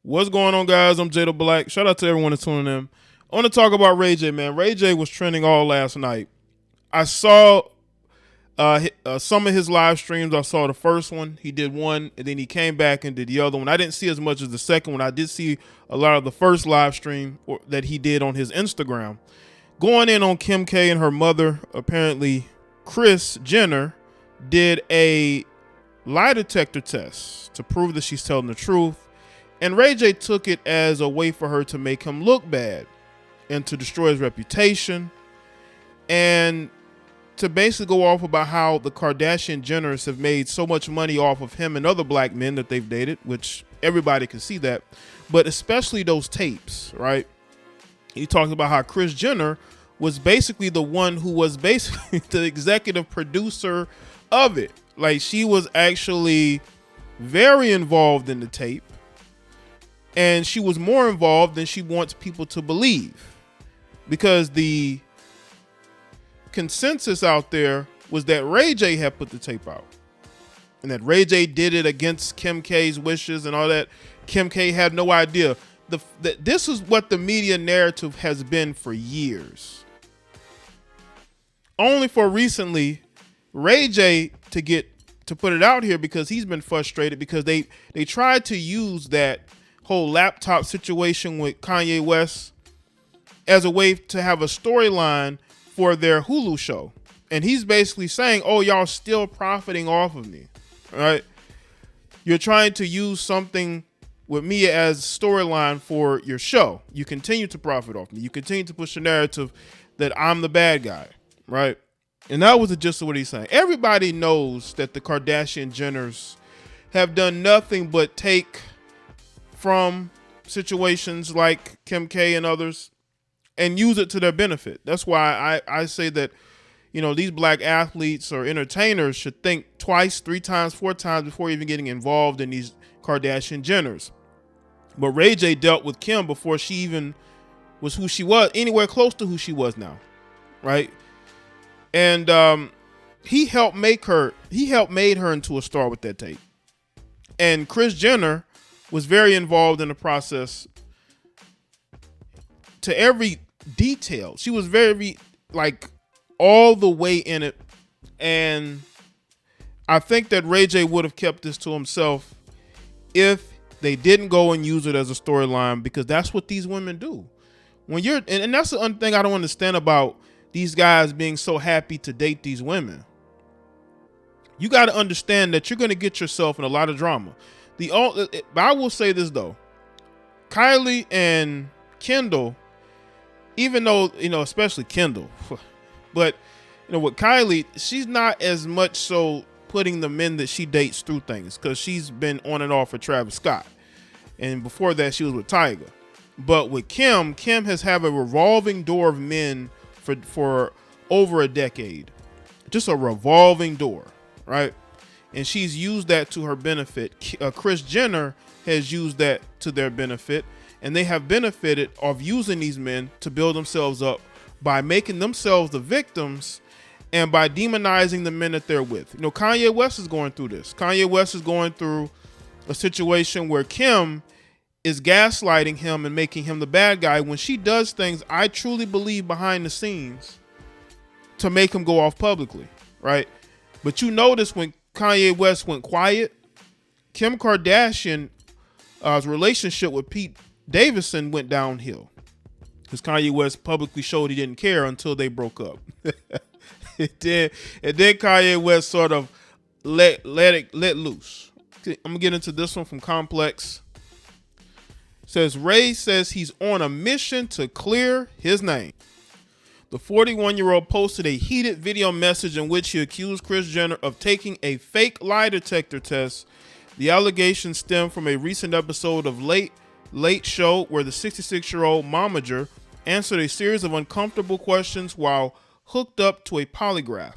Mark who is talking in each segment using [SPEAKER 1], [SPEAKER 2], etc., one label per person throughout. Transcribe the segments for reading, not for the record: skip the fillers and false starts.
[SPEAKER 1] What's going on, guys? I'm Jada Black. Shout out to everyone that's tuning in. I want to talk about RayJ, man. RayJ was trending all last night. I saw some of his live streams. I saw the first one. He did one, and then he came back and did the other one. I didn't see as much as the second one. I did see a lot of the first live stream that he did on his Instagram. Going in on Kim K and her mother, apparently Kris Jenner did a lie detector test to prove that she's telling the truth. And RayJ took it as a way for her to make him look bad and to destroy his reputation and to basically go off about how the Kardashian Jenners have made so much money off of him and other black men that they've dated, which everybody can see that, but especially those tapes, right? He talked about how Kris Jenner was basically the one who was basically the executive producer of it. Like, she was actually very involved in the tape. And she was more involved than she wants people to believe, because the consensus out there was that RayJ had put the tape out and that RayJ did it against Kim K's wishes and all that. Kim K had no idea. This is what the media narrative has been for years. Only for recently, RayJ to put it out here because he's been frustrated because they tried to use that whole laptop situation with Kanye West as a way to have a storyline for their Hulu show. And he's basically saying, oh, y'all still profiting off of me, all right? You're trying to use something with me as storyline for your show. You continue to profit off me. You continue to push the narrative that I'm the bad guy, right? And that was the gist of what he's saying. Everybody knows that the Kardashian Jenners have done nothing but take from situations like Kim K and others and use it to their benefit. That's why I say that, you know, these black athletes or entertainers should think twice, 3 times, 4 times before even getting involved in these Kardashian Jenners. But RayJ dealt with Kim before she even was who she was, anywhere close to who she was now, right? And he helped made her into a star with that tape. And Kris Jenner was very involved in the process to every detail. She was very, like, all the way in it. And I think that RayJ would have kept this to himself if they didn't go and use it as a storyline, because that's what these women do. When you're, and that's the thing I don't understand about these guys being so happy to date these women. You got to understand that you're going to get yourself in a lot of drama. I will say this though, Kylie and Kendall, even though, you know, especially Kendall, but you know, with Kylie, she's not as much so putting the men that she dates through things, because she's been on and off with Travis Scott, and before that she was with Tyga. But with Kim has had a revolving door of men for over a decade, just a revolving door, right? And she's used that to her benefit. Kris Jenner has used that to their benefit, and they have benefited of using these men to build themselves up by making themselves the victims and by demonizing the men that they're with. You know, Kanye West is going through this. Kanye West is going through a situation where Kim is gaslighting him and making him the bad guy when she does things, I truly believe, behind the scenes to make him go off publicly, right? But you notice when Kanye West went quiet, Kim Kardashian's relationship with Pete Davidson went downhill, because Kanye West publicly showed he didn't care until they broke up. And then Kanye West sort of let loose. Okay, I'm gonna get into this one from Complex. It says, Ray says he's on a mission to clear his name. The 41-year-old posted a heated video message in which he accused Kris Jenner of taking a fake lie detector test. The allegations stem from a recent episode of Late Show where the 66-year-old momager answered a series of uncomfortable questions while hooked up to a polygraph.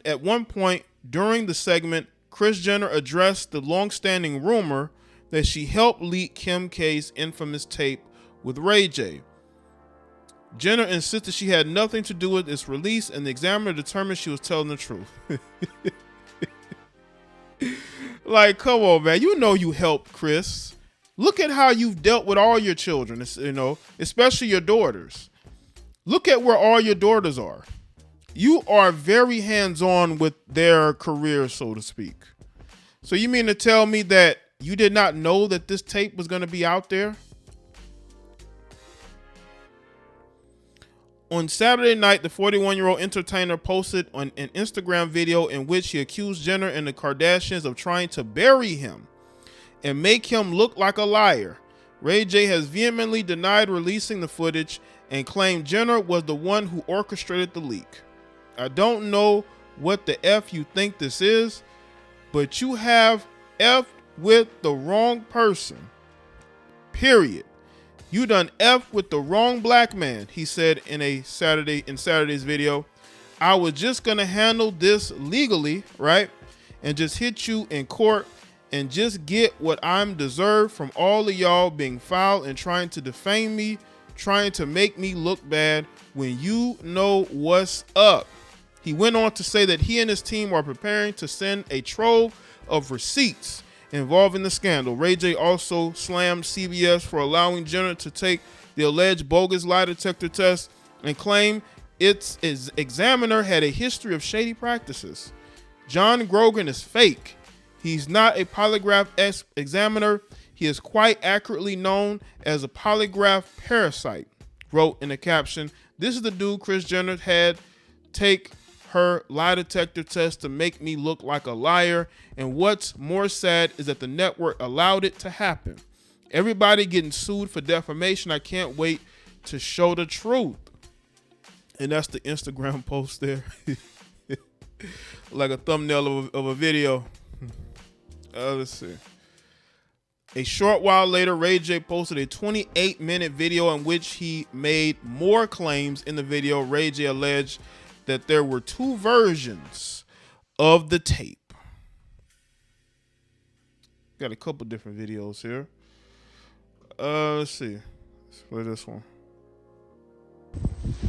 [SPEAKER 1] At one point during the segment, Kris Jenner addressed the long-standing rumor that she helped leak Kim K's infamous tape with RayJ. Jenner insisted she had nothing to do with its release, and the examiner determined she was telling the truth. Like, come on, man. You know you helped Kris. Look at how you've dealt with all your children, you know, especially your daughters. Look at where all your daughters are. You are very hands-on with their careers, so to speak. So you mean to tell me that you did not know that this tape was going to be out there? On Saturday night, the 41-year-old entertainer posted an Instagram video in which he accused Jenner and the Kardashians of trying to bury him and make him look like a liar. RayJ has vehemently denied releasing the footage and claimed Jenner was the one who orchestrated the leak. I don't know what the F you think this is, but you have F'd with the wrong person. Period. You done F with the wrong black man, he said in Saturday's video. I was just gonna handle this legally, right? And just hit you in court and just get what I'm deserved from all of y'all being foul and trying to defame me, trying to make me look bad when you know what's up. He went on to say that he and his team are preparing to send a trove of receipts involving the scandal. RayJ also slammed CBS for allowing Jenner to take the alleged bogus lie detector test and claimed its examiner had a history of shady practices. John Grogan is fake. He's not a polygraph examiner. He is quite accurately known as a polygraph parasite, wrote in a caption. This is the dude Kris Jenner had take her lie detector test to make me look like a liar. And what's more sad is that the network allowed it to happen. Everybody getting sued for defamation. I can't wait to show the truth. And that's the Instagram post there. Like a thumbnail of a video. Let's see. A short while later, RayJ posted a 28-minute video in which he made more claims. In the video, RayJ alleged that there were two versions of the tape. Got a couple different videos here. Let's see. Let's play this one.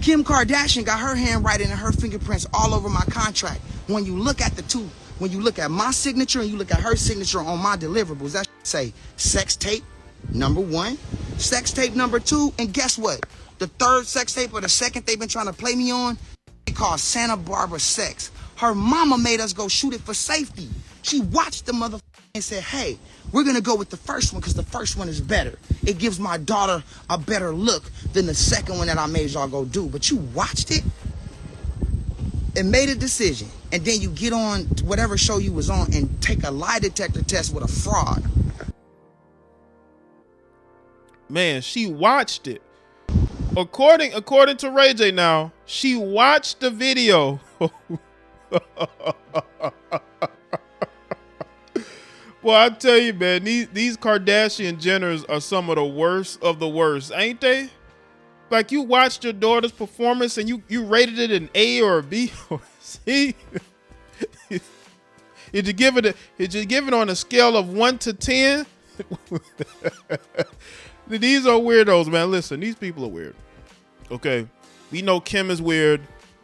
[SPEAKER 2] Kim Kardashian got her handwriting and her fingerprints all over my contract. When you look at the two, when you look at my signature and you look at her signature on my deliverables, that say sex tape number 1, sex tape number 2, and guess what? The third sex tape or the second they've been trying to play me on, they call Santa Barbara Sex. Her mama made us go shoot it for safety. She watched the motherfucker and said, hey, we're going to go with the first one because the first one is better. It gives my daughter a better look than the second one that I made y'all go do. But you watched it and made a decision. And then you get on whatever show you was on and take a lie detector test with a fraud.
[SPEAKER 1] Man, she watched it. According to RayJ now, she watched the video. Well, I tell you, man, these Kardashian Jenners are some of the worst of the worst, ain't they? Like, you watched your daughter's performance and you rated it an A or a B or a C. Did you give it on a scale of 1 to 10? These are weirdos, man. Listen, these people are weird. Okay, we know Kim is weird.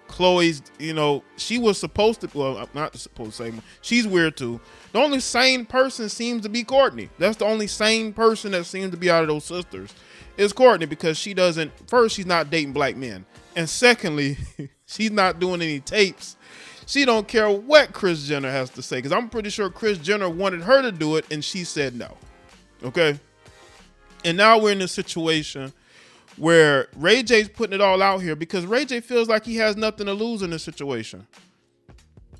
[SPEAKER 1] Khloe's, you know, she was supposed to, well, I'm not supposed to say, she's weird too. The only sane person seems to be Kourtney. That's the only sane person that seems to be out of those sisters is Kourtney, because she doesn't, first, she's not dating black men. And secondly, she's not doing any tapes. She don't care what Kris Jenner has to say, because I'm pretty sure Kris Jenner wanted her to do it and she said no. Okay? And now we're in a situation where RayJ's putting it all out here because RayJ feels like he has nothing to lose in this situation.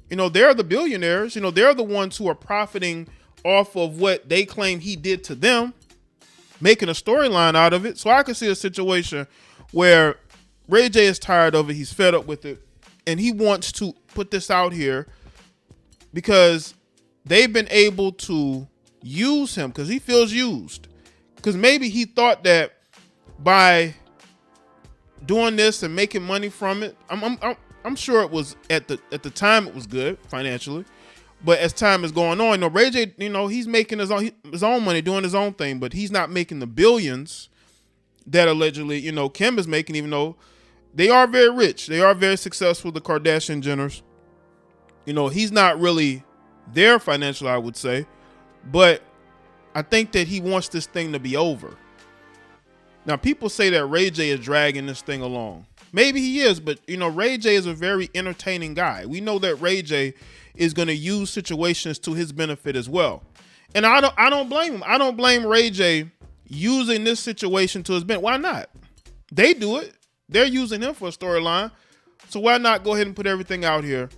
[SPEAKER 1] You know, they're the billionaires. You know, they're the ones who are profiting off of what they claim he did to them, making a storyline out of it. So I can see a situation where RayJ is tired of it. He's fed up with it. And he wants to put this out here because they've been able to use him because he feels used. Because maybe he thought that by doing this and making money from it, I'm sure it was at the time it was good financially, but as time is going on, you know, RayJ, you know, he's making his own money doing his own thing, but he's not making the billions that allegedly, you know, Kim is making, even though they are very rich, they are very successful, the Kardashian Jenners. You know, he's not really there financially, I would say, but I think that he wants this thing to be over. Now, people say that RayJ is dragging this thing along. Maybe he is, but RayJ is a very entertaining guy. We know that RayJ is going to use situations to his benefit as well. And I don't blame him. I don't blame RayJ using this situation to his benefit. Why not? They do it. They're using him for a storyline. So why not go ahead and put everything out here?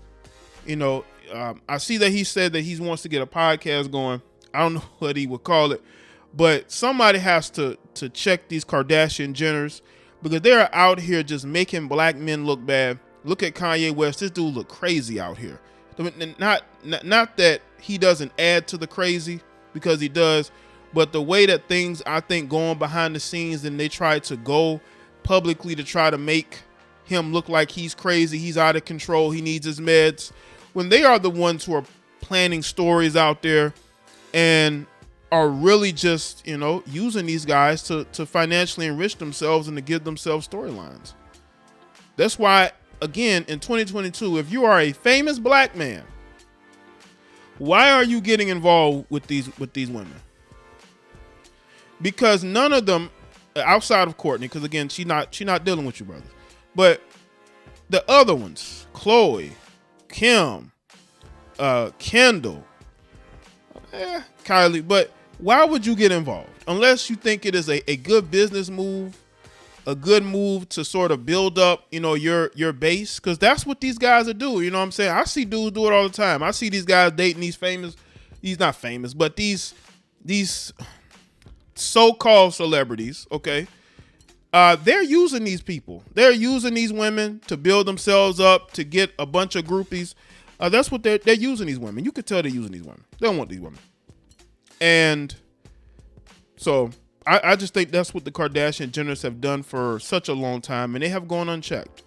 [SPEAKER 1] I see that he said that he wants to get a podcast going. I don't know what he would call it, but somebody has to check these Kardashian Jenners, because they're out here just making black men look bad. Look at Kanye West. This dude look crazy out here. Not that he doesn't add to the crazy, because he does, but the way that things, I think, going behind the scenes, and they try to go publicly to try to make him look like he's crazy, he's out of control, he needs his meds, when they are the ones who are planning stories out there and are really just, using these guys to financially enrich themselves and to give themselves storylines. That's why, again, in 2022, if you are a famous black man, why are you getting involved with these women? Because none of them, outside of Courtney, because again, she not dealing with you, brother, but the other ones, Chloe, Kim, Kendall, Kylie, but why would you get involved? Unless you think it is a good business move, a good move to sort of build up, your base, because that's what these guys are doing. You know what I'm saying? I see dudes do it all the time. I see these guys dating these not famous, but these so-called celebrities, okay? They're using these people. They're using these women to build themselves up, to get a bunch of groupies. That's what they're using these women. You could tell they're using these women. They don't want these women. And so I just think that's what the Kardashian Jenners have done for such a long time, and they have gone unchecked.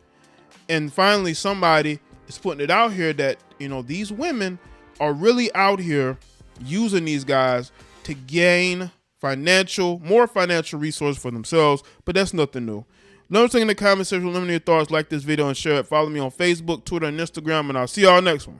[SPEAKER 1] And finally, somebody is putting it out here that, these women are really out here using these guys to gain more financial resources for themselves, but that's nothing new. Let me know in the comment section, let me know your thoughts, like this video and share it. Follow me on Facebook, Twitter, and Instagram, and I'll see y'all next one.